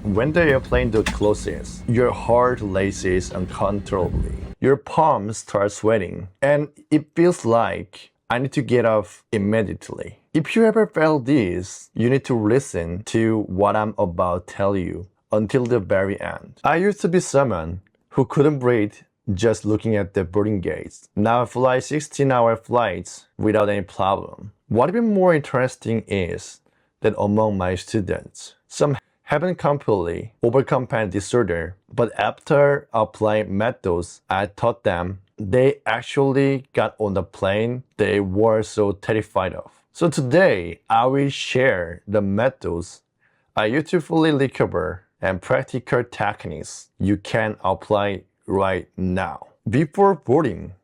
When the airplane door closes, your heart races uncontrollably. Your palms start sweating, and it feels like I need to get off immediately. If you ever felt this, you need to listen to what I'm about to tell you until the very end. I used to be someone who couldn't breathe just looking at the boarding gates. Now I fly 16-hour flights without any problem. What even more interesting is that among my students, some haven't completely overcome panic disorder, but after applying methods I taught them, they actually got on the plane they were so terrified of. So today, I will share the methods I used to fully recover and practical techniques you can apply right now. Before boarding,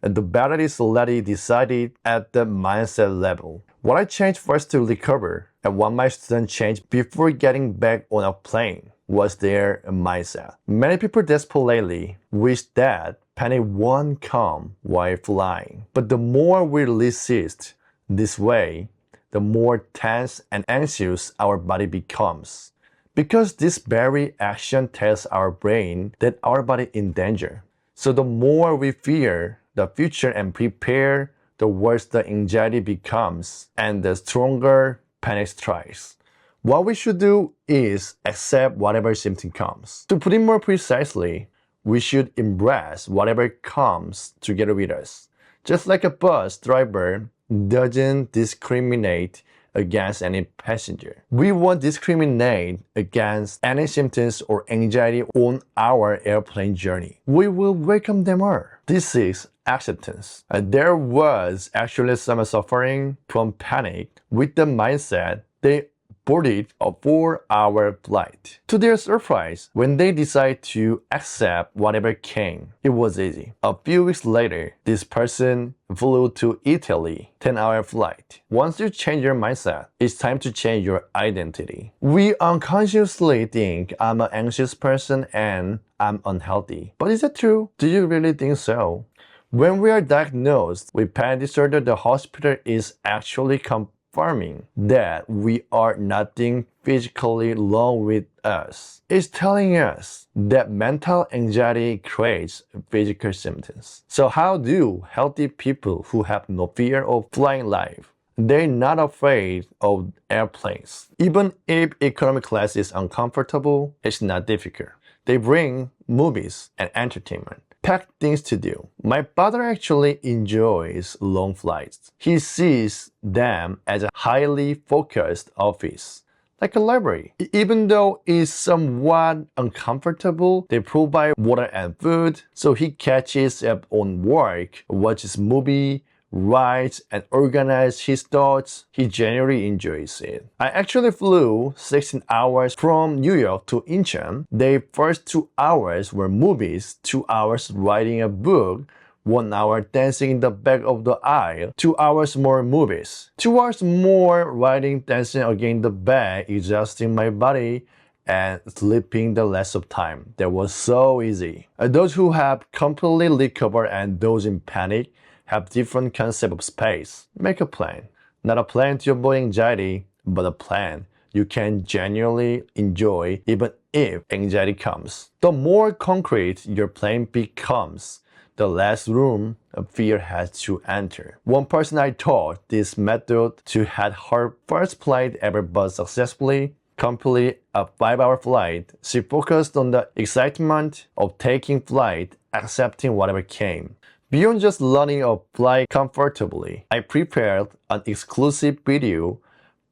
the battle is already decided at the mindset level. What I changed first to recover and what my students changed before getting back on a plane was their mindset. Many people desperately wish that panic won't come while flying. But the more we resist this way, the more tense and anxious our body becomes. Because this very action tells our brain that our body is in danger. So the more we fear the future and prepare, the worse the anxiety becomes and the stronger panic strikes. What we should do is accept whatever symptom comes. To put it more precisely, we should embrace whatever comes together with us. Just like a bus driver doesn't discriminate against any passenger. We won't discriminate against any symptoms or anxiety on our airplane journey. We will welcome them all. This is acceptance. There was actually some suffering from panic with the mindset they boarded a 4-hour flight. To their surprise, when they decided to accept whatever came, it was easy. A few weeks later, this person flew to Italy, 10-hour flight. Once you change your mindset, it's time to change your identity. We unconsciously think I'm an anxious person and I'm unhealthy. But is that true? Do you really think so? When we are diagnosed with panic disorder, the hospital is actually confirming that we are nothing physically wrong with us. It's telling us that mental anxiety creates physical symptoms. So how do healthy people who have no fear of flying live? They're not afraid of airplanes. Even if economy class is uncomfortable, it's not difficult. They bring movies and entertainment. Packed things to do. My father actually enjoys long flights. He sees them as a highly focused office, like a library. Even though it's somewhat uncomfortable, they provide water and food, so he catches up on work, watches movie, writes, and organizes his thoughts. He genuinely enjoys it. I actually flew 16 hours from New York to Incheon. The first 2 hours were movies, 2 hours writing a book, 1 hour dancing in the back of the aisle, 2 hours more movies, 2 hours more writing, dancing again in the back, exhausting my body, and sleeping the rest of time. That was so easy. Those who have completely recovered and those in panic have different concept of space. Make a plan. Not a plan to avoid anxiety, but a plan you can genuinely enjoy even if anxiety comes. The more concrete your plan becomes, the less room fear has to enter. One person I taught this method to had her first flight ever but successfully complete a 5-hour flight. She focused on the excitement of taking flight, accepting whatever came. Beyond just learning to fly comfortably, I prepared an exclusive video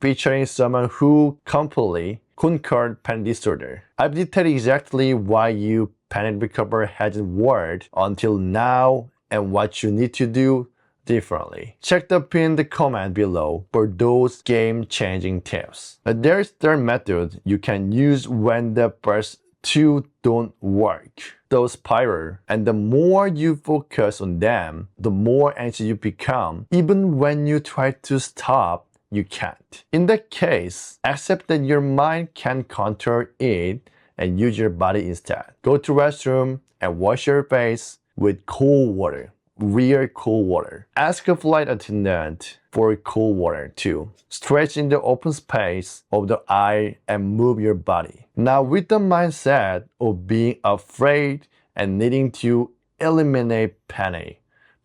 featuring someone who completely conquered panic disorder. I've detailed exactly why your panic recovery hasn't worked until now and what you need to do differently. Check the pinned comment below for those game-changing tips. There is third method you can use when the first two don't work. Those spiral, and the more you focus on them, the more anxious you become. Even when you try to stop, you can't. In that case, accept that your mind can control it and use your body instead. Go to restroom and wash your face with cold water. real cool water. Ask a flight attendant for cool water too. Stretch in the open space of the eye and move your body. Now, with the mindset of being afraid and needing to eliminate panic,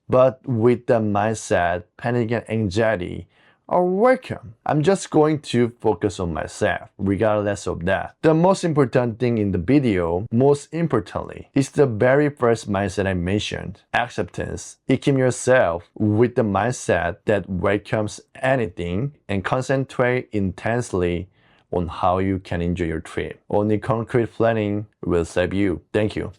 but with the mindset, panic and anxiety are welcome. I'm just going to focus on myself, regardless of that. The most important thing in the video, most importantly, is the very first mindset I mentioned, acceptance. Equip yourself with the mindset that welcomes anything and concentrate intensely on how you can enjoy your trip. Only concrete planning will save you. Thank you.